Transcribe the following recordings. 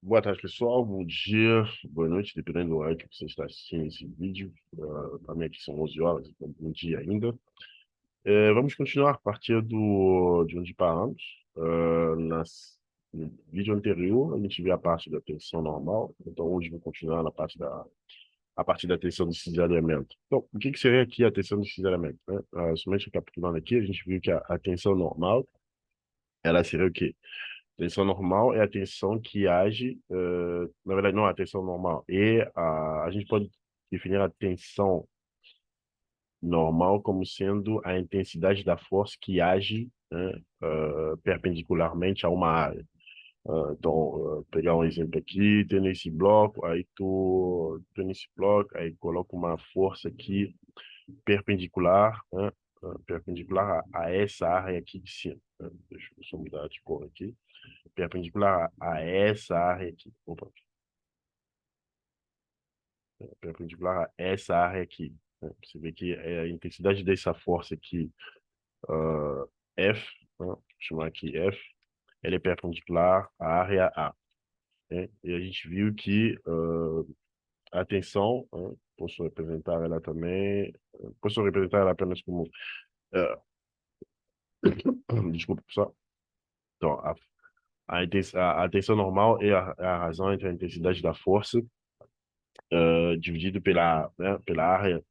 Boa tarde, pessoal. Bom dia, boa noite, dependendo do horário que você está assistindo esse vídeo. Para mim aqui são 11 horas, então bom dia ainda. Vamos continuar a partir de onde paramos. No vídeo anterior, a gente viu a parte da tensão normal, então hoje vou continuar a partir da tensão do cisalhamento. Então, o que seria aqui a tensão do cisalhamento, né? Somente recapitulando aqui, a gente viu que a tensão normal, ela seria o quê? Tensão normal é a tensão que age, na verdade, não é a tensão normal, a gente pode definir a tensão normal como sendo a intensidade da força que age, né, perpendicularmente a uma área. Então, pegar um exemplo aqui, tem nesse bloco, aí tu nesse bloco, aí coloca uma força aqui perpendicular, né, perpendicular a essa área aqui de cima, né? Deixa eu só mudar de cor aqui perpendicular a essa área aqui. Opa, perpendicular a essa área aqui, né? Você vê que a intensidade dessa força aqui, F, né? Vou chamar aqui F, ela é perpendicular à área A, né? E a gente viu que a tensão, né? Posso representar ela também, posso representar ela apenas como, uh, desculpa, pessoal. Então, a tensão normal é a razão entre a intensidade da força dividido pela área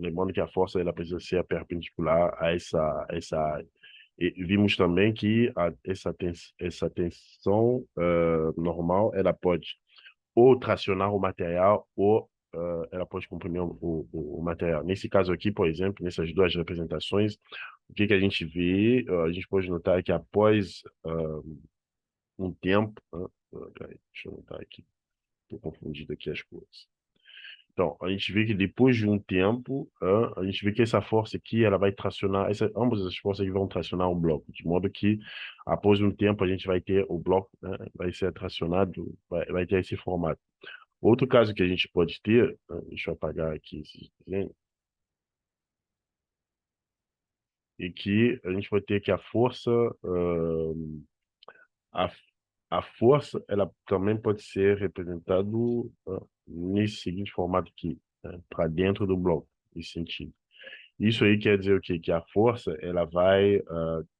lembrando que a força ela precisa ser perpendicular a essa área. E vimos também que essa tensão normal ela pode ou tracionar o material ou ela pode comprimir o material. Nesse caso aqui, por exemplo, nessas duas representações, o que a gente vê, a gente pode notar que após um tempo, peraí, deixa eu notar aqui, estou confundido aqui as coisas. Então, a gente vê que depois de um tempo, a gente vê que essa força aqui, ela vai tracionar, ambas as forças aqui vão tracionar um bloco, de modo que, após um tempo, a gente vai ter o bloco, né, vai ser tracionado, vai ter esse formato. Outro caso que a gente pode ter, deixa eu apagar aqui esse desenho, e que a gente vai ter que a, a força, ela também pode ser representada nesse seguinte formato aqui, né, para dentro do bloco, nesse sentido. Isso aí quer dizer o quê? Que a força ela vai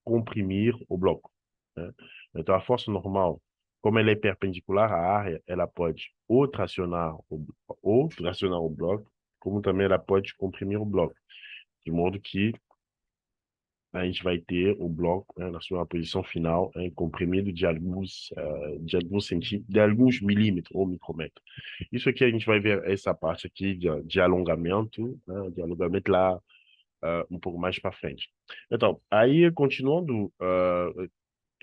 comprimir o bloco, né? Então, a força normal, como ela é perpendicular à área, ela pode ou tracionar o bloco, como também ela pode comprimir o bloco, de modo que a gente vai ter o bloco, né, na sua posição final, comprimido de alguns centímetros, de alguns milímetros ou micrômetros. Isso aqui a gente vai ver essa parte aqui de alongamento, né, de alongamento lá um pouco mais para frente. Então, aí, continuando,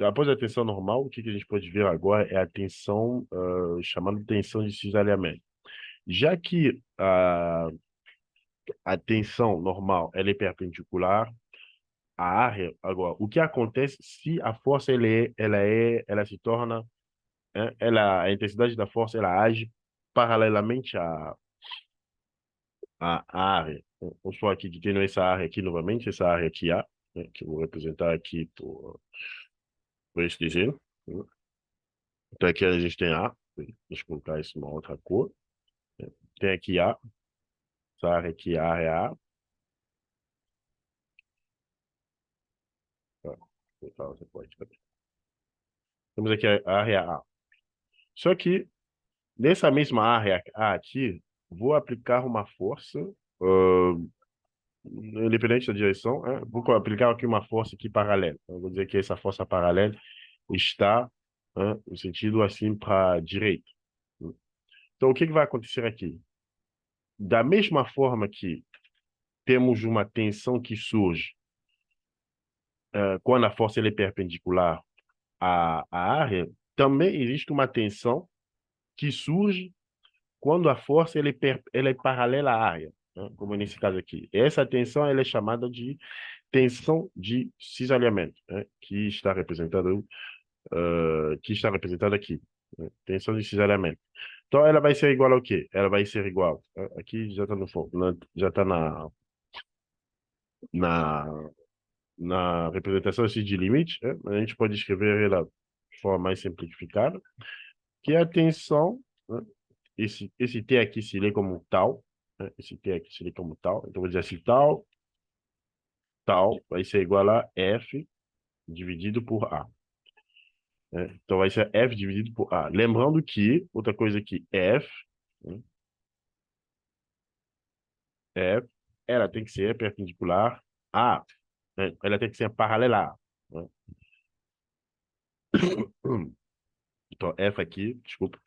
após a tensão normal, o que a gente pode ver agora é a tensão, chamada de tensão de cisalhamento. Já que a tensão normal ela é perpendicular à área, agora, o que acontece se a força ela se torna, né, a intensidade da força ela age paralelamente à área. Vamos supor aqui que tem essa área aqui novamente, essa área aqui A, né, que eu vou representar aqui por esse desenho, né? Então aqui a gente tem A, deixa eu colocar isso numa outra cor, né? Tem aqui A, essa área aqui, a área A, ó, vou colocar outra cor aqui também. Temos aqui a área A. Só que nessa mesma área A aqui, vou aplicar uma força, independente da direção, né? Vou aplicar aqui uma força aqui paralela. Então, vou dizer que essa força paralela está, no sentido assim para a direita. Então, o que vai acontecer aqui? Da mesma forma que temos uma tensão que surge quando a força é perpendicular à área, também existe uma tensão que surge quando a força ela é paralela à área, né? Como nesse caso aqui. Essa tensão ela é chamada de tensão de cisalhamento, né? Que está representada aqui, né? Tensão de cisalhamento. Então, ela vai ser igual ao quê? Ela vai ser igual. Aqui já está no foco, já está na, na representação assim, de limite, né? A gente pode escrever ela. forma mais simplificada, que é a tensão, né? Esse T aqui se lê como tal, né? Esse T aqui se lê como tal. Então, vou dizer assim, tal, tal, vai ser igual a F dividido por A, né? Então, vai ser F dividido por A. Lembrando que, outra coisa aqui, F, né? F, ela tem que ser perpendicular a, né? Ela tem que ser paralela, né? Então, F aqui, desculpa,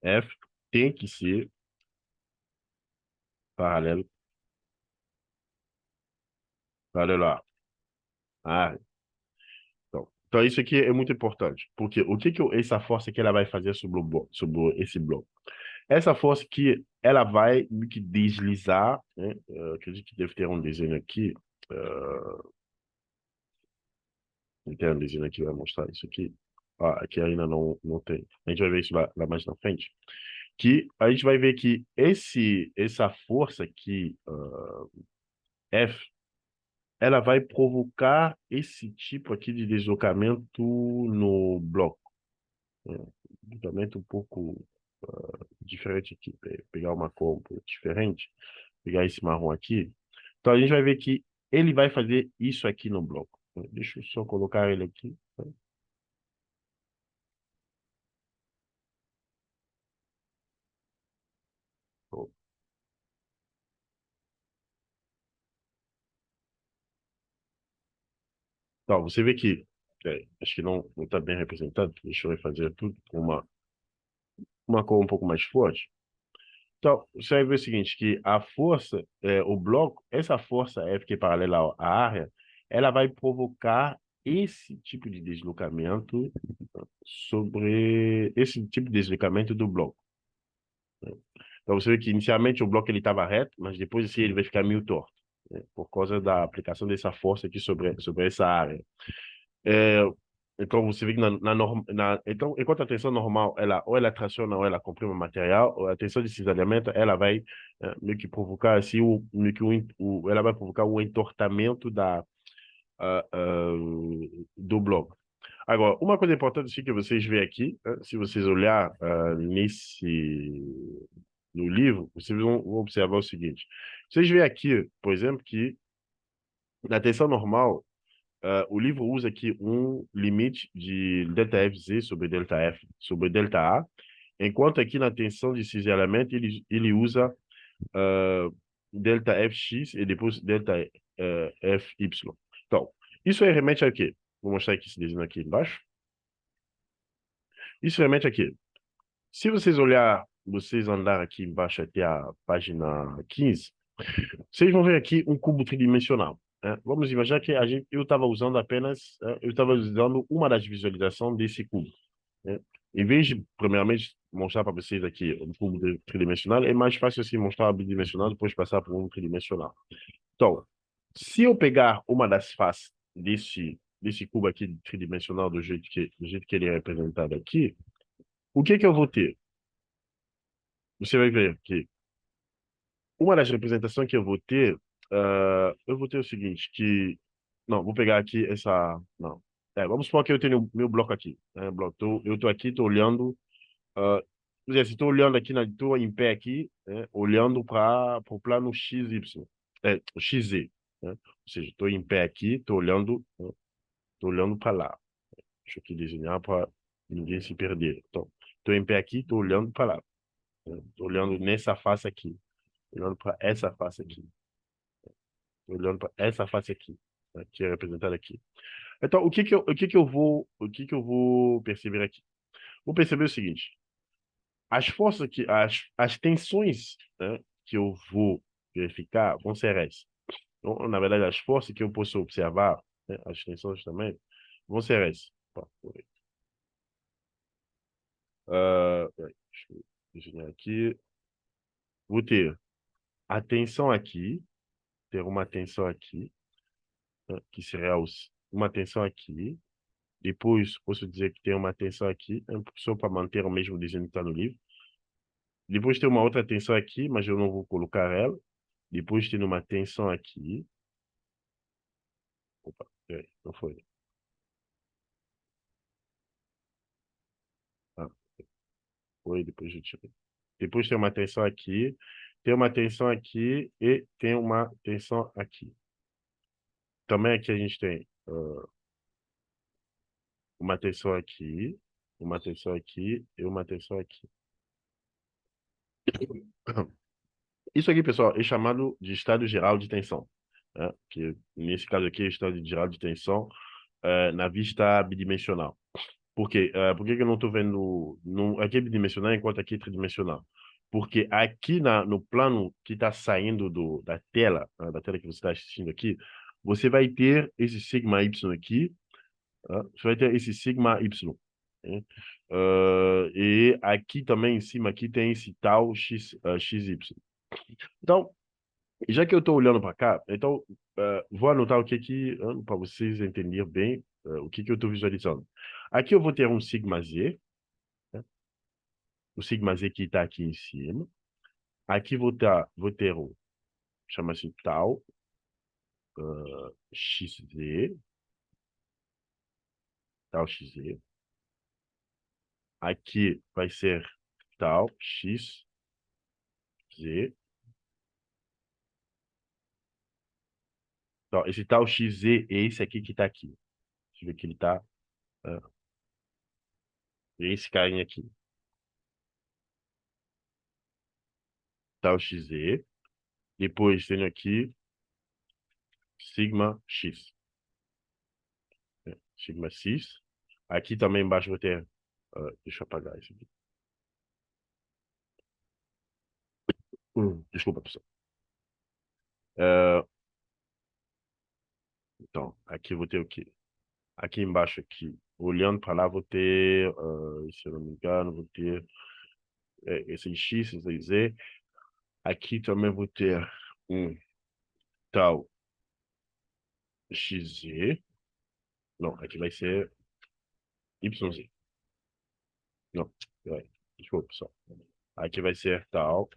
F tem que ser paralelo, paralelo a. Ah, então, isso aqui é muito importante, porque o que essa força que ela vai fazer sobre esse bloco? Essa força que ela vai meio que deslizar, né? Acredito que deve ter um desenho aqui, tem um desenho aqui que vai mostrar isso aqui. Ah, aqui ainda não tem. A gente vai ver isso lá mais na frente. Que a gente vai ver que essa força aqui, F, ela vai provocar esse tipo aqui de deslocamento no bloco, né? Deslocamento um pouco diferente aqui. Pegar uma cor um pouco diferente, pegar esse marrom aqui. Então a gente vai ver que ele vai fazer isso aqui no bloco. Deixa eu só colocar ele aqui, né? Então, você vê que acho que não está bem representado. Deixa eu fazer tudo com uma cor um pouco mais forte. Então, você vai ver o seguinte, que a força, o bloco, essa força F que é paralela à área, ela vai provocar esse tipo de deslocamento sobre esse tipo de deslocamento do bloco, né? Então, você vê que inicialmente o bloco ele estava reto, mas depois assim, ele vai ficar meio torto, né? Por causa da aplicação dessa força aqui sobre essa área. É, então, você vê que então, enquanto a tensão normal, ela, ou ela traciona ou ela comprime o material, ou a tensão de cisalhamento, ela vai meio que provocar assim, meio que ela vai provocar o entortamento ah, ah, do bloco. Agora, uma coisa importante assim, que vocês veem aqui, né, se vocês olhar no livro, vocês vão observar o seguinte. Vocês veem aqui, por exemplo, que na tensão normal, o livro usa aqui um limite de ΔFZ sobre ΔF sobre ΔA, enquanto aqui na tensão de cisalhamento ele usa ΔFX e depois ΔFY. Então, isso aí remete a quê? Vou mostrar aqui esse desenho aqui embaixo. Isso remete a quê? Se vocês andar aqui embaixo até a página 15, vocês vão ver aqui um cubo tridimensional, né? Vamos imaginar que eu estava usando eu estava usando uma das visualizações desse cubo, né? Em vez de, primeiramente, mostrar para vocês aqui um cubo tridimensional, é mais fácil assim mostrar bidimensional, depois passar para um tridimensional. Então, se eu pegar uma das faces desse cubo aqui tridimensional do jeito que ele é representado aqui, o que eu vou ter? Você vai ver que uma das representações que eu vou ter o seguinte, que... Não, vou pegar aqui essa... Não. Vamos supor que eu tenho meu bloco aqui, né? Bloco. Eu estou aqui, estou olhando... Quer dizer, se estou olhando aqui, estou em pé aqui, né? Olhando para o plano XY, XZ, né? Ou seja, estou em pé aqui, estou olhando, né? Estou olhando para lá. Deixa eu aqui desenhar para ninguém se perder. Então, estou em pé aqui, estou olhando para lá, né? Estou olhando nessa face aqui, olhando para essa face aqui, olhando para essa face aqui, né, que é representada aqui. Então, o que que eu vou perceber aqui? Vou perceber o seguinte: as tensões, né, que eu vou verificar vão ser essas. Então, na verdade, as forças que eu posso observar, né, as tensões também, vão ser essas. Tá, peraí. Deixa eu desenhar aqui. Vou ter a tensão aqui, ter uma tensão aqui, né, que seria uma tensão aqui. Depois, posso dizer que tem uma tensão aqui, só para manter o mesmo desenho que está no livro. Depois tem uma outra tensão aqui, mas eu não vou colocar ela. Depois tem uma tensão aqui. Opa, peraí, não foi. foi, depois eu tirei. Depois tem uma tensão aqui, tem uma tensão aqui e tem uma tensão aqui. Também aqui a gente tem uma tensão aqui, uma tensão aqui e uma tensão aqui. Isso aqui, pessoal, é chamado de estado geral de tensão, né? Que nesse caso aqui é estado geral de tensão na vista bidimensional. Por quê? Por que que eu não estou vendo aqui é bidimensional enquanto aqui é tridimensional? Porque aqui no plano que está saindo da tela, né, da tela que você está assistindo aqui, você vai ter esse sigma y aqui, né? Você vai ter esse sigma y, né? E aqui também em cima aqui tem esse tal xy. Então, já que eu estou olhando para cá, então vou anotar o que para vocês entenderem bem o que eu estou visualizando. Aqui eu vou ter um sigma z, né? O sigma z que está aqui em cima. Aqui vou ter um, chama-se tal xz, tal xz. Aqui vai ser tal xz. Então, esse tal xz é esse aqui que está aqui. Deixa eu ver que ele está. Esse carinha aqui. Tal xz. Depois tenho aqui sigma x. Sigma x. Aqui também embaixo vou ter. Deixa eu apagar isso aqui. Desculpa, pessoal. Então, aqui vou ter o quê? Aqui embaixo, aqui, olhando para lá, vou ter, se eu não me engano, vou ter esse x, esse z. Aqui também vou ter um tal xz. Não, aqui vai ser yz. Não, desculpa, pessoal. Aqui vai ser tal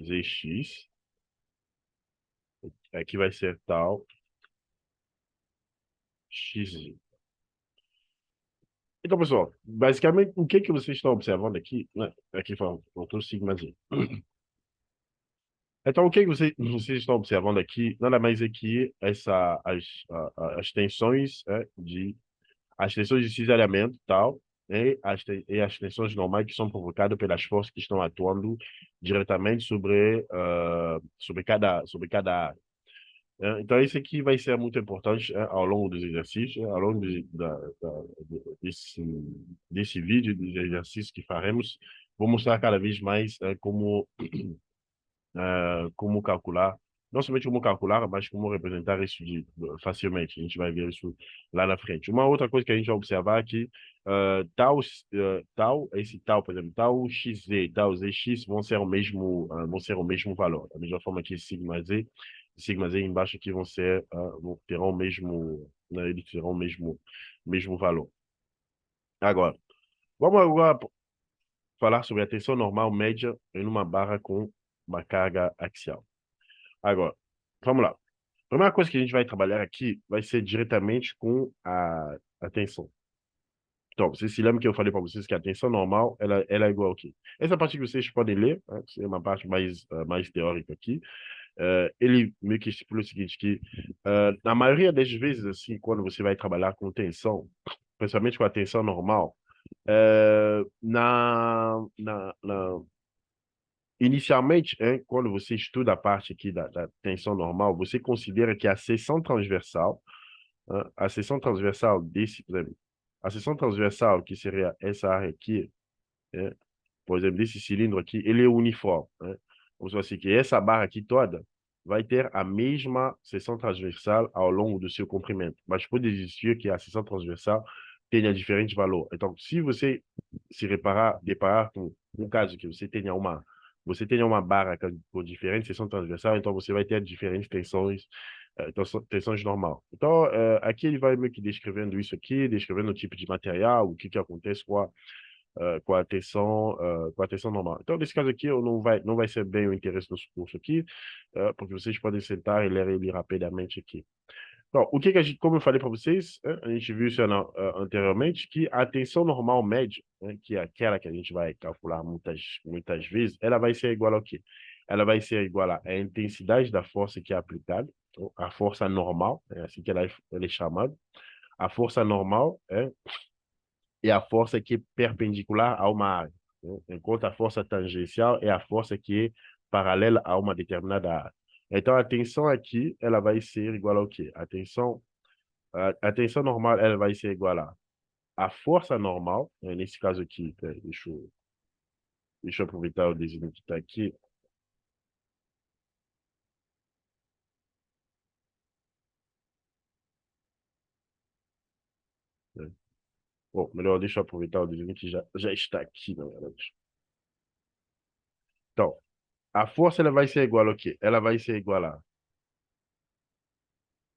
zx. Aqui vai ser tal xz. Então, pessoal, basicamente, o que vocês estão observando aqui, né? Aqui faltou sigma z. Então, o que vocês estão observando aqui, nada mais é que as tensões as tensões de cisalhamento tal, e as tensões normais que são provocadas pelas forças que estão atuando diretamente sobre cada área. Então, isso aqui vai ser muito importante ao longo dos exercícios, ao longo desse vídeo, dos exercícios que faremos. Vou mostrar cada vez mais como calcular, não somente como calcular, mas como representar isso facilmente. A gente vai ver isso lá na frente. Uma outra coisa que a gente vai observar aqui, esse tal, por exemplo, tal xz, tal zx vão ser o mesmo valor. Da mesma forma que sigma z embaixo aqui terão o mesmo, né, eles terão o mesmo valor. Agora, vamos agora falar sobre a tensão normal média em uma barra com uma carga axial. Agora, vamos lá. A primeira coisa que a gente vai trabalhar aqui vai ser diretamente com a tensão. Então, vocês se lembram que eu falei para vocês que a tensão normal, ela é igual ao quê? Essa parte que vocês podem ler, né, é uma parte mais teórica aqui. Ele meio que estipula o seguinte, que na maioria das vezes, assim, quando você vai trabalhar com tensão, principalmente com a tensão normal, inicialmente, quando você estuda a parte aqui da tensão normal, você considera que a seção transversal, a seção transversal por exemplo, a seção transversal, que seria essa área aqui, né, por exemplo, desse cilindro aqui, ele é uniforme, né? Vamos dizer assim, que essa barra aqui toda vai ter a mesma seção transversal ao longo do seu comprimento, mas pode existir que a seção transversal tenha diferente valor. Então, se você deparar com um caso que você tenha uma barra com diferente seção transversal, então você vai ter diferentes tensões, tensões normal. Então, aqui ele vai meio que descrevendo isso aqui, descrevendo o tipo de material, o que acontece com a tensão normal. Então, nesse caso aqui, não vai ser bem o interesse do curso aqui, porque vocês podem sentar e ler ele rapidamente aqui. Então, o que que a gente, como eu falei para vocês, né, a gente viu isso anteriormente, que a tensão normal média, né, que é aquela que a gente vai calcular muitas vezes, ela vai ser igual ao quê? Ela vai ser igual à intensidade da força que é aplicada, então, a força normal, é assim que ela é chamada. A força normal é a força que é perpendicular a uma área, né? Enquanto a força tangencial é a força que é paralela a uma determinada área. Então, a tensão aqui, ela vai ser igual ao quê? A tensão normal, ela vai ser igual a força normal, né? Nesse caso aqui, deixa eu aproveitar o desenho que está aqui, né? Bom, melhor, deixa eu aproveitar o desenho que já está aqui, na verdade. Então, a força, ela vai ser igual ao quê? Ela vai ser igual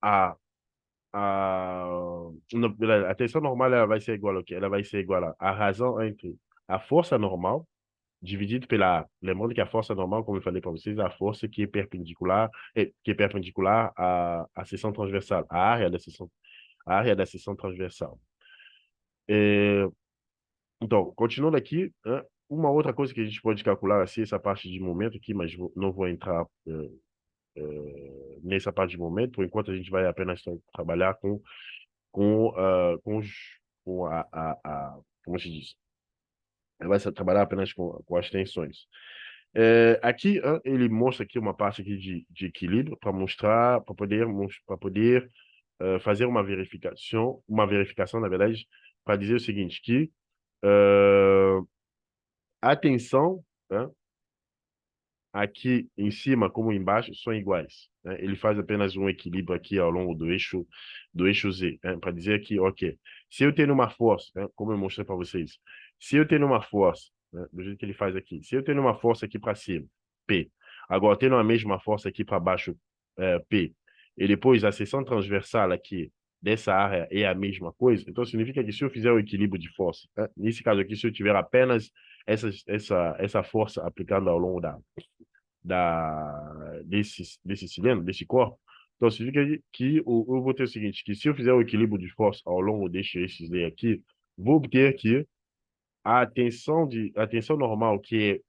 a não, a tensão normal ela vai ser igual ao quê? Ela vai ser igual a razão entre a força normal dividido pela... Lembrando que a força normal, como eu falei para vocês, é a força que é perpendicular à seção transversal, a área da seção transversal. É, então, continuando aqui, né, uma outra coisa que a gente pode calcular assim, essa parte de momento aqui, mas não vou entrar nessa parte de momento, por enquanto a gente vai apenas trabalhar com, com como se diz? Ele vai trabalhar apenas com as tensões. Aqui ele mostra aqui uma parte aqui de equilíbrio para mostrar, para poder fazer uma verificação, na verdade, para dizer o seguinte, que a tensão, né, aqui em cima como embaixo são iguais, né? Ele faz apenas um equilíbrio aqui ao longo do eixo Z, né? Para dizer que, ok, se eu tenho uma força, né, como eu mostrei para vocês, se eu tenho uma força, né, do jeito que ele faz aqui, se eu tenho uma força aqui para cima, P, agora tendo a mesma força aqui para baixo, P, e depois a seção transversal aqui dessa área é a mesma coisa, então significa que se eu fizer o equilíbrio de força, né, nesse caso aqui, se eu tiver apenas essa força aplicada ao longo desse cilindro, desse corpo. Então, significa que eu vou ter o seguinte, que se eu fizer o equilíbrio de força ao longo deste eixo Z aqui, vou obter que a tensão normal que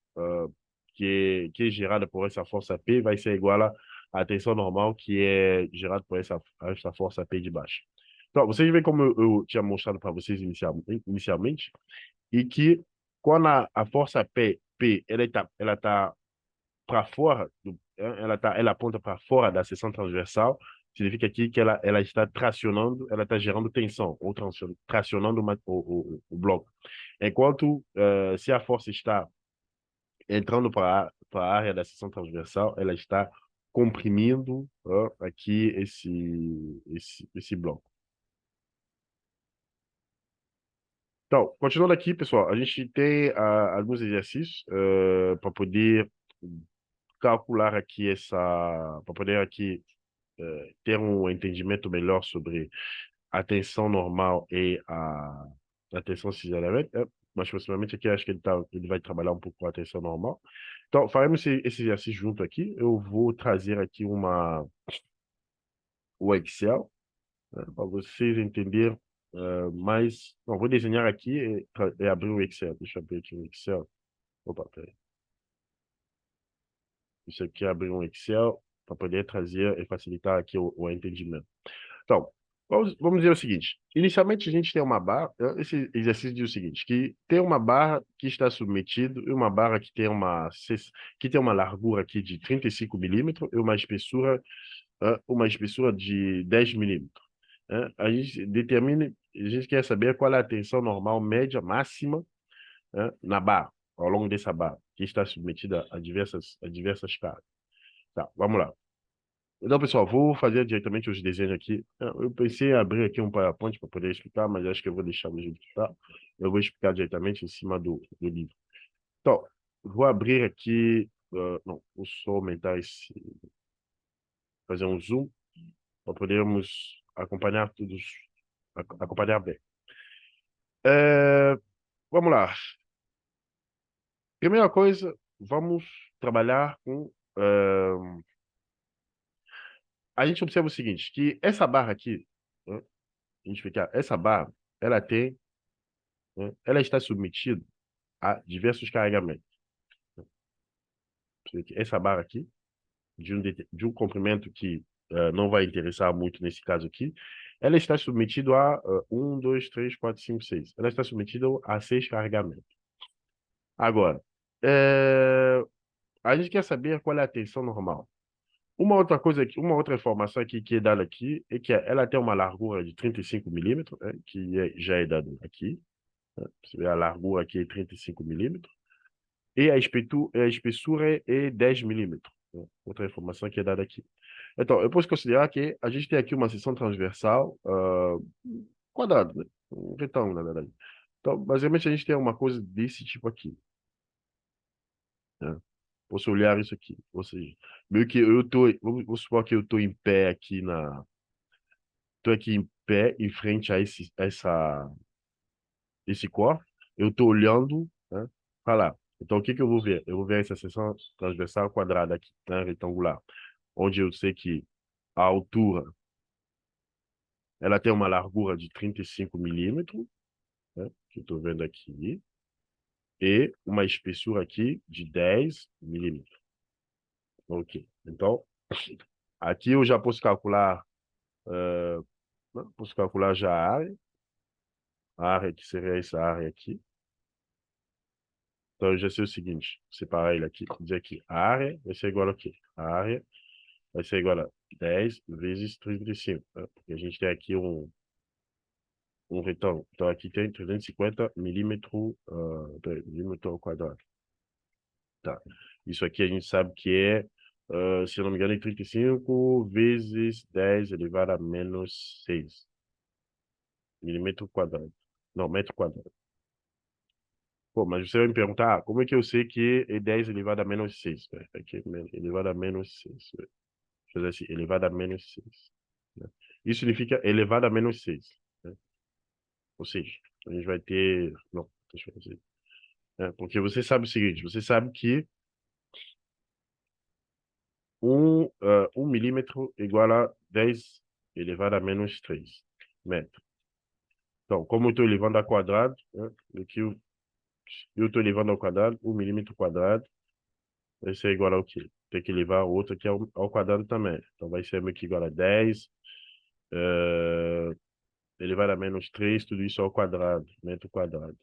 é gerada por essa força P vai ser igual à tensão normal que é gerada por essa força P de baixo. Então, vocês veem como eu tinha mostrado para vocês inicialmente, e que quando a força P ela tá para fora, ela aponta para fora da seção transversal, significa aqui que ela está tracionando, ela está gerando tensão, ou tracionando o bloco. Enquanto, se a força está entrando para a área da seção transversal, ela está comprimindo aqui esse bloco. Então, continuando aqui, pessoal, a gente tem alguns exercícios para poder calcular aqui para poder aqui ter um entendimento melhor sobre a tensão normal e a tensão cis-elemento, mas possivelmente aqui acho que ele vai trabalhar um pouco com a tensão normal. Então, faremos esse exercício junto aqui. Eu vou trazer aqui o Excel, né, para vocês entenderem mais. Não, vou desenhar aqui e abrir o Excel. Deixa eu abrir aqui o Excel. Opa, peraí. Isso aqui é abrir um Excel para poder trazer e facilitar aqui o entendimento. Então, vamos dizer o seguinte. Inicialmente, a gente tem uma barra. Esse exercício diz o seguinte, que tem uma barra que está submetida e uma barra que tem uma largura aqui de 35 milímetros e uma espessura de 10 milímetros. A gente quer saber qual é a tensão normal, média, máxima, na barra, ao longo dessa barra, que está submetida a diversas cargas. Tá, vamos lá. Então, pessoal, vou fazer diretamente os desenhos aqui. Eu pensei em abrir aqui um PowerPoint para poder explicar, mas acho que eu vou deixar do jeito que está. Eu vou explicar diretamente em cima do livro. Então, vou abrir aqui. Não, vou só aumentar fazer um zoom para podermos acompanhar acompanhar bem. É, vamos lá. Primeira coisa, vamos trabalhar com a gente observa o seguinte, que essa barra aqui, né, a gente fica, essa barra, ela tem, né, ela está submetida a diversos carregamentos. Essa barra aqui, de um comprimento que não vai interessar muito nesse caso aqui, ela está submetida a 1, 2, 3, 4, 5, 6. Ela está submetida a 6 carregamentos. Agora, a gente quer saber qual é a tensão normal. Uma outra coisa aqui, uma outra informação aqui que é dada aqui é que ela tem uma largura de 35 milímetros, né, que já é dado aqui. Né? Você vê a largura aqui é 35 milímetros. E a espessura é 10 milímetros. Né? Outra informação que é dada aqui. Então, eu posso considerar que a gente tem aqui uma seção transversal quadrada, né? Um retângulo, na verdade. Então, basicamente, a gente tem uma coisa desse tipo aqui. Né? Posso olhar isso aqui. Ou seja, meio que eu tô, vamos supor que eu estou em pé aqui tô aqui em pé em frente a esse corpo, eu estou olhando, né, para lá. Então, o que que eu vou ver? Eu vou ver essa seção transversal quadrada aqui, né, retangular, onde eu sei que a altura, ela tem uma largura de 35 milímetros, né, que eu estou vendo aqui, e uma espessura aqui de 10 milímetros. Ok. Então, aqui eu já posso calcular, posso calcular já a área que seria essa área aqui. Então, eu já sei o seguinte, vou separar ele aqui, dizer aqui, a área vai ser igual a quê? A área vai ser igual a 10 vezes 35, né? Porque a gente tem aqui um retângulo. Então, aqui tem 350 milímetros, milímetro ao quadrado. Tá. Isso aqui a gente sabe que é, se eu não me engano, é 35 vezes 10 elevado a menos 6 milímetro quadrado. Não, metro quadrado. Pô, mas você vai me perguntar, como é que eu sei que é 10 elevado a menos 6? Aqui, elevado a menos 6. Fazer assim, elevado a menos 6. Né? Isso significa elevado a menos 6. Né? Ou seja, a gente vai ter... Não, deixa eu fazer. Porque você sabe o seguinte, você sabe que 1 milímetro igual a 10 elevado a menos 3 metros. Então, como eu estou elevando ao quadrado, né, aqui eu estou elevando ao quadrado, 1 milímetro quadrado vai ser igual ao quê? Tem que levar o outro aqui ao quadrado também. Então, vai ser meio que igual a 10 elevado a menos 3 tudo isso ao quadrado, metro quadrado.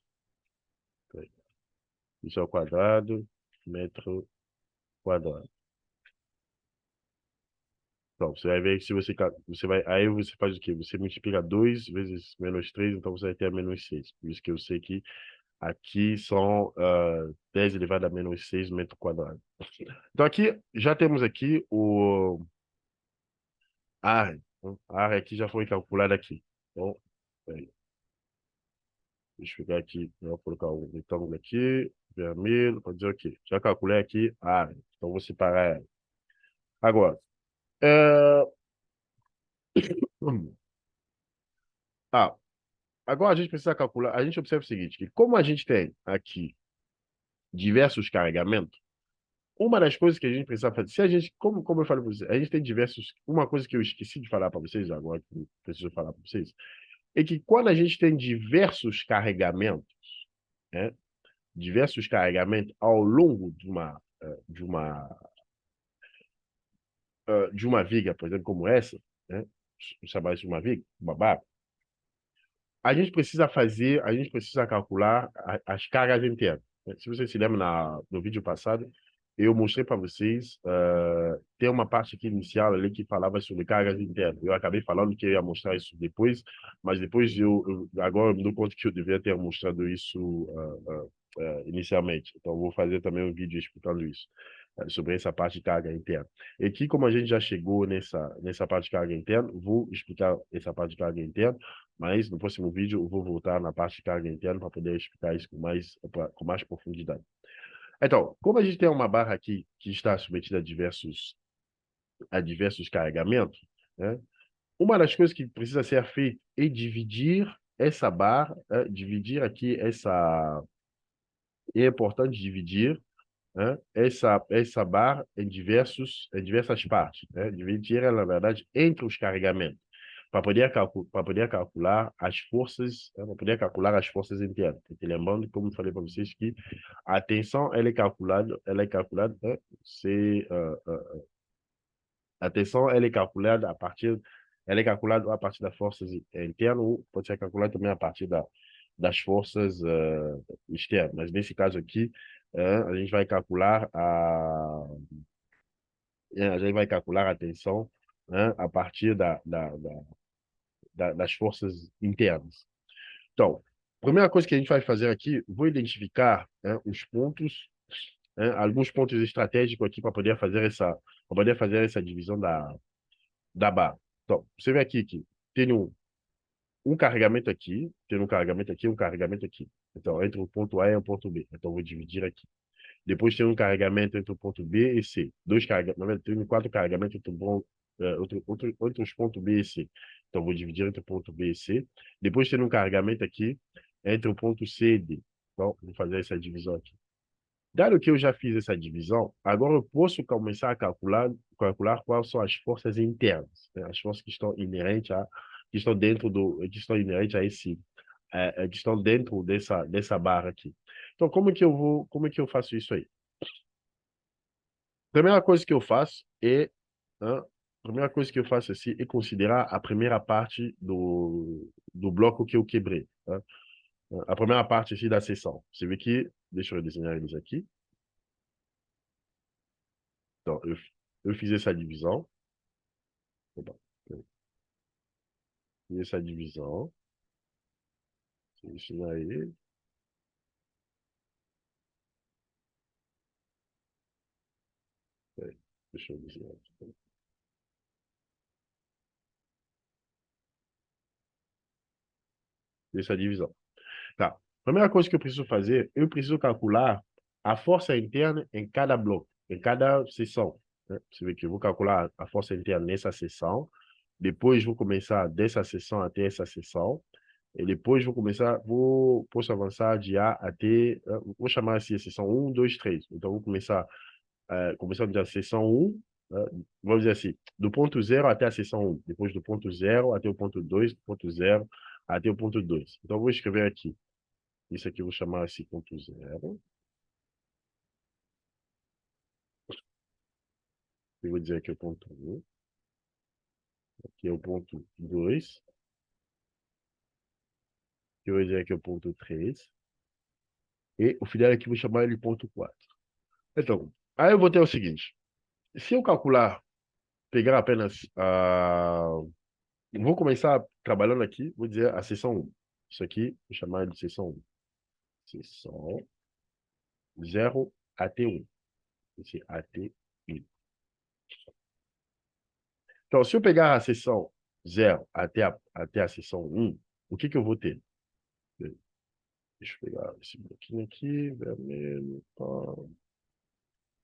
Isso ao quadrado, metro quadrado. Então, você vai ver que se você vai, aí você faz o quê? Você multiplica 2 vezes menos 3 então você vai ter a menos 6. Por isso que eu sei que aqui são 10 elevado a menos 6 metro quadrado. Então, aqui, já temos aqui a área. Né? A área aqui já foi calculada aqui. Então, peraí, deixa eu pegar aqui, eu vou colocar um retângulo aqui, vermelho, para dizer o quê? Já calculei aqui a área. Então, vou separar ela. Agora, é, ah, agora a gente precisa calcular, a gente observa o seguinte, que como a gente tem aqui diversos carregamentos, uma das coisas que a gente precisa fazer, se a gente, como eu falei para vocês, a gente tem diversos, uma coisa que eu esqueci de falar para vocês agora, que eu preciso falar para vocês, é que quando a gente tem né, diversos carregamentos ao longo de uma viga, por exemplo, como essa, né, chamar isso de uma viga, uma barra, a gente precisa calcular as cargas internas. Se você se lembra no vídeo passado, eu mostrei para vocês, tem uma parte aqui inicial ali que falava sobre cargas internas. Eu acabei falando que eu ia mostrar isso depois, mas depois agora eu me dou conta que eu devia ter mostrado isso inicialmente. Então, eu vou fazer também um vídeo explicando isso, sobre essa parte de carga interna. E aqui, como a gente já chegou nessa parte de carga interna, vou explicar essa parte de carga interna, mas no próximo vídeo eu vou voltar na parte de carga interna para poder explicar isso com mais profundidade. Então, como a gente tem uma barra aqui que está submetida a diversos carregamentos, né? Uma das coisas que precisa ser feita é dividir essa barra, dividir aqui essa... É importante dividir né, essa barra em diversas partes, né? Dividir ela, na verdade, entre os carregamentos, para poder calcular as forças, né, para poder calcular as forças internas. E lembrando, como eu falei para vocês, que a tensão, ela é calculada, né, se, a tensão, ela é calculada a partir das forças internas, ou pode ser calculada também a partir das forças externas. Mas nesse caso aqui, a gente vai calcular a gente vai calcular a tensão, né, a partir das forças internas. Então, a primeira coisa que a gente vai fazer aqui, vou identificar, né, os pontos, né, alguns pontos estratégicos aqui para poder fazer essa divisão da barra. Então, você vê aqui que tem um carregamento aqui, tem um carregamento aqui, um carregamento aqui. Então, entre o ponto A e o ponto B. Então, vou dividir aqui. Depois tem um carregamento entre o ponto B e C. Dois carregamentos, na verdade, tem quatro carregamentos entre os pontos B e C. Então, vou dividir entre o ponto B e C. Depois tem um carregamento aqui entre o ponto C e D. Então, vou fazer essa divisão aqui. Dado que eu já fiz essa divisão, agora eu posso começar a calcular quais são as forças internas, né? As forças que estão que estão que estão inerentes a que estão dentro dessa barra aqui. Então, como é que eu faço isso aí? Primeira coisa que eu faço né, a primeira coisa que eu faço assim, é considerar a primeira parte do bloco que eu quebrei, tá? A primeira parte aqui da seção. Você vê que, deixa eu desenhar eles aqui. Então, eu fiz essa divisão. Opa, peraí. Fiz essa divisão. Isso aí. Peraí, deixa eu desenhar aqui. Fiz essa divisão. Tá. Primeira coisa que eu preciso fazer, eu preciso calcular a força interna em cada bloco, em cada seção, né? Você vê que eu vou calcular a força interna nessa seção, depois vou começar dessa seção até essa seção, e depois posso avançar de A até, vou chamar assim a seção um, 2, 3. Então, vou começando da seção um, vamos dizer assim, do ponto zero até a seção um, depois do ponto zero até o ponto 2, do ponto zero até o ponto 2. Então, vou escrever aqui. Isso aqui eu vou chamar esse ponto zero. Eu vou dizer aqui o ponto um. Aqui é o ponto 2. Eu vou dizer aqui o ponto 3. E o final aqui eu vou chamar ele ponto 4. Então, aí eu vou ter o seguinte. Se eu calcular, pegar apenas vou começar trabalhando aqui, vou dizer a seção um. Isso aqui, vou chamar de seção um. Seção 0 até 1. Esse até 1. Então, se eu pegar a seção 0 até a seção um, o que eu vou ter? Deixa eu pegar esse bloquinho aqui, vermelho, tá.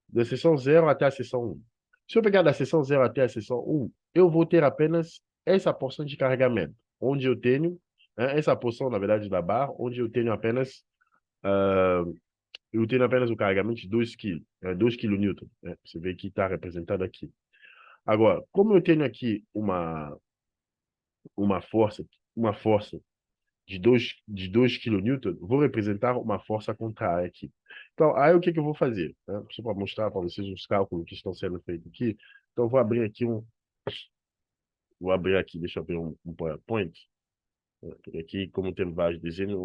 Da seção zero até a seção um. Se eu pegar da seção zero até a seção um, eu vou ter apenas essa porção de carregamento, onde eu tenho, né, essa porção, na verdade, da barra, onde ah, eu tenho apenas o carregamento de 2 kg, 2 kN, né? Você vê que está representado aqui. Agora, como eu tenho aqui uma força, uma força de dois quilonewtons, vou representar uma força contrária aqui. Então, aí o que eu vou fazer? Né? Só para mostrar para vocês os cálculos que estão sendo feitos aqui. Então, eu vou abrir aqui, deixa eu abrir um PowerPoint, né? Porque aqui, como tem vários desenhos,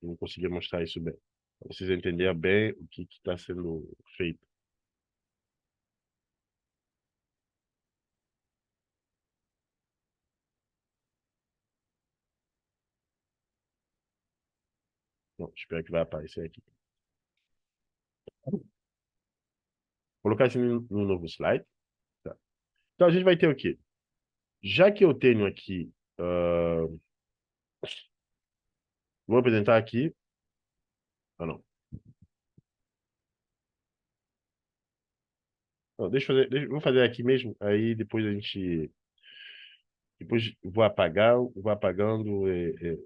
não conseguir mostrar isso bem. Para vocês entenderem bem o que está sendo feito. Bom, espero que vai aparecer aqui. Vou colocar isso no novo slide. Tá. Então, a gente vai ter o quê? Já que eu tenho aqui, vou apresentar aqui. Ah, não. Não, vou fazer aqui mesmo, aí depois depois vou apagando e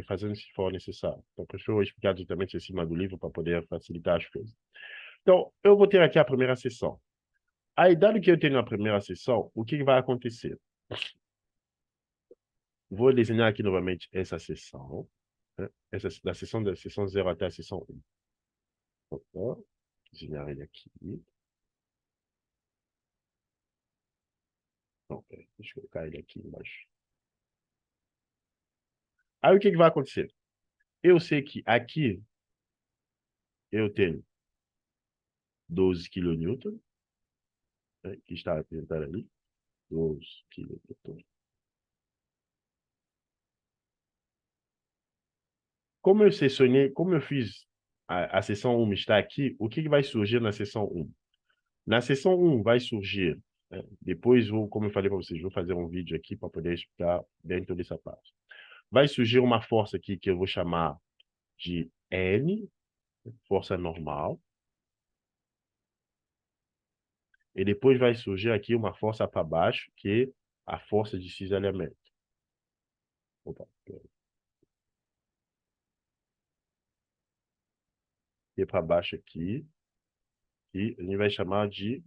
fazendo se for necessário. Então, por isso eu vou explicar diretamente em cima do livro para poder facilitar as coisas. Então, eu vou ter aqui a primeira seção. Aí, dado que eu tenho a primeira seção, o que vai acontecer? Vou desenhar aqui novamente essa seção, né? Essa, da seção 0 até a seção 1. Vou desenhar ele aqui. Não, peraí, deixa eu colocar ele aqui embaixo. Aí, o que vai acontecer? Eu sei que aqui eu tenho 12 kN, né, que está apresentado ali. 12 kN. Como eu selecionei, como eu fiz a seção 1 está aqui, o que vai surgir na seção 1? Na seção 1 vai surgir, né, depois, como eu falei para vocês, vou fazer um vídeo aqui para poder explicar dentro dessa parte. Vai surgir uma força aqui que eu vou chamar de N, força normal, e depois vai surgir aqui uma força para baixo, que é a força de cisalhamento. Opa, e para baixo aqui, e a gente vai chamar de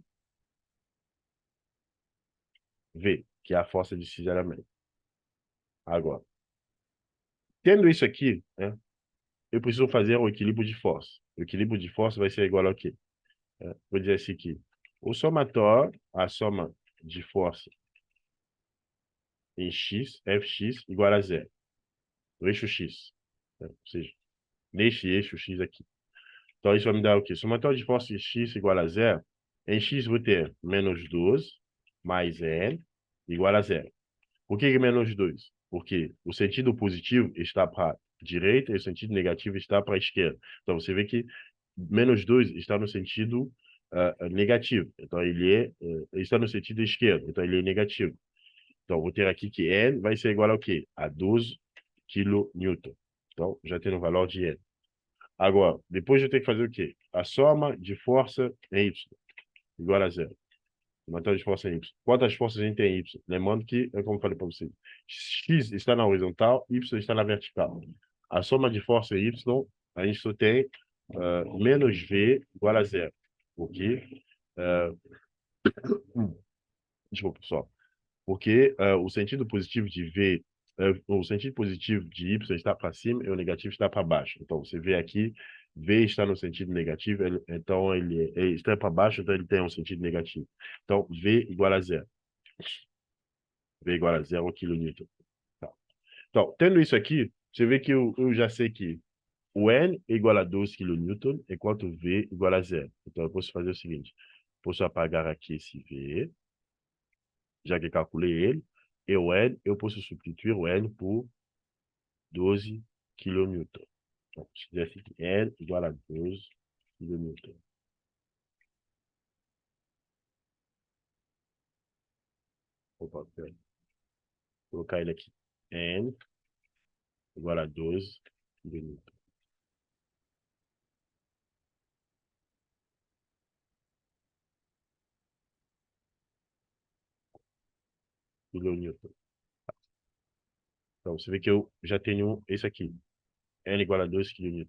V, que é a força de cisalhamento. Agora, tendo isso aqui, né, eu preciso fazer o equilíbrio de força. O equilíbrio de força vai ser igual a quê? Vou dizer assim aqui. O somatório, a soma de força em x, Fx, igual a zero. No eixo x. Né? Ou seja, neste eixo x aqui. Então, isso vai me dar o quê? Somatório de força em x igual a zero. Em x vou ter menos 12 mais n igual a zero. Por que menos 2? Porque o sentido positivo está para a direita e o sentido negativo está para a esquerda. Então, você vê que menos 2 está no sentido negativo. Então, está no sentido esquerdo. Então, ele é negativo. Então, vou ter aqui que N vai ser igual ao quê? A 12 kN. Então, já tenho o valor de N. Agora, depois eu tenho que fazer o quê? A soma de força em Y igual a zero. Matéria de força em Y. Quantas forças a gente tem em Y? Lembrando que, é como eu falei para vocês, X está na horizontal, Y está na vertical. A soma de força em Y, a gente só tem menos V igual a zero. Porque, desculpa, pessoal. Porque o sentido positivo de V, o sentido positivo de Y está para cima e o negativo está para baixo. Então, você vê aqui, V está no sentido negativo, então ele está para baixo, então ele tem um sentido negativo. Então, V igual a zero. V igual a 0 kN. Tá. Então, tendo isso aqui, você vê que eu já sei que o N é igual a 12 kN, enquanto V igual a zero. Então, eu posso fazer o seguinte. Posso apagar aqui esse V, já que calculei ele, e o N, eu posso substituir o N por 12 kN. Então, se quiser assim, N igual a 12 kN. Opa, pera. Vou colocar ele aqui. N igual a 12 kN. Kilonewton. Então, você vê que eu já tenho esse aqui. N igual a 2 kN.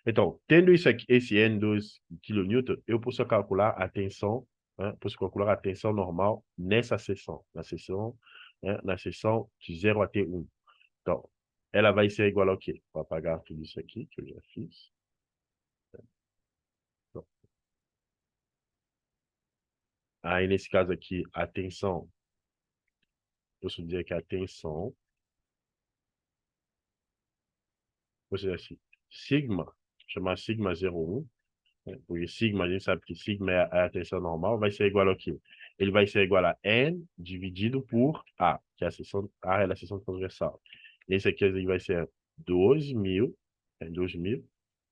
Então, tendo isso aqui, esse N 2 kN, eu posso calcular a tensão, né? Posso calcular a tensão normal nessa seção, né? Na seção de 0 até 1. Então, ela vai ser igual ao quê? Vou apagar tudo isso aqui, que eu já fiz. Então, aí, nesse caso aqui, a tensão, posso dizer que a tensão, vou dizer assim, sigma, chamar sigma 01, né? Porque sigma, a gente sabe que sigma é a tensão normal, vai ser igual ao quê? Ele vai ser igual a N dividido por A, que é a seção, A é a seção transversal. Esse aqui ele vai ser 12.000, 12.000,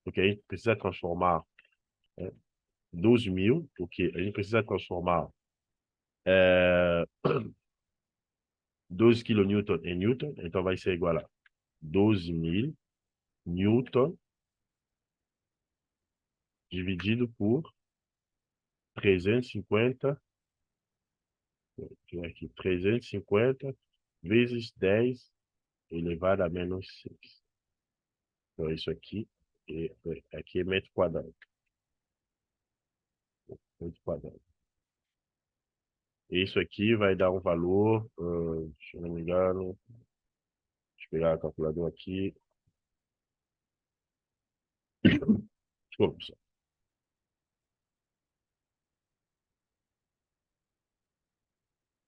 porque a gente precisa transformar 12.000, porque a gente precisa transformar 12 kN em Newton, então vai ser igual a 12.000 Newton dividido por 350, aqui, 350 vezes 10 elevado a menos 6. Então, isso aqui é metro quadrado. metro quadrado. Isso aqui vai dar um valor, se eu não me engano, deixa eu pegar a calculadora aqui. Desculpa, pessoal.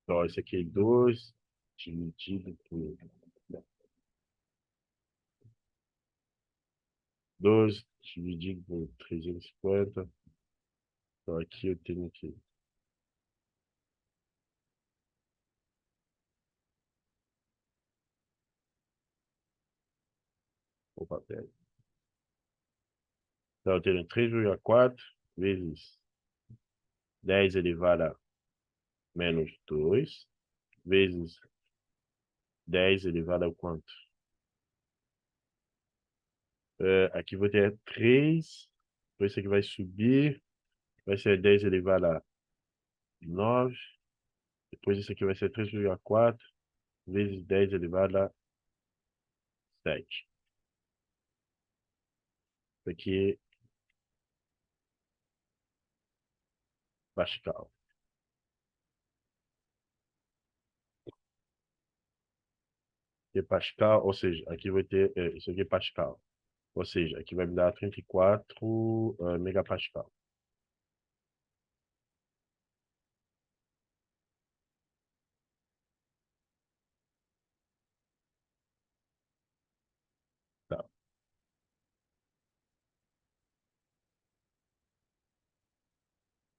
Então, esse aqui é 2 dividido por 12 dividido por 350. Então, aqui eu tenho que o papel. Então, eu tenho 3,4 vezes 10 elevado a menos 2 vezes 10 elevado a quanto? Aqui vou ter 3, depois isso aqui vai subir, vai ser 10 elevado a 9, depois isso aqui vai ser 3,4 vezes 10 elevado a 7. Isso aqui é Pascal. Aqui é Pascal, ou seja, aqui vai ter, isso aqui é Pascal. Ou seja, aqui vai me dar 34 megapascal. Tá.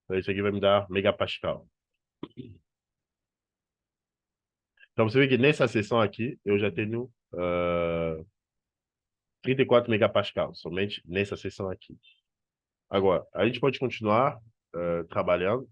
Então, isso aqui vai me dar megapascal. Então, você vê que nessa seção aqui, eu já tenho 34 megapascal, somente nessa seção aqui. Agora, a gente pode continuar trabalhando.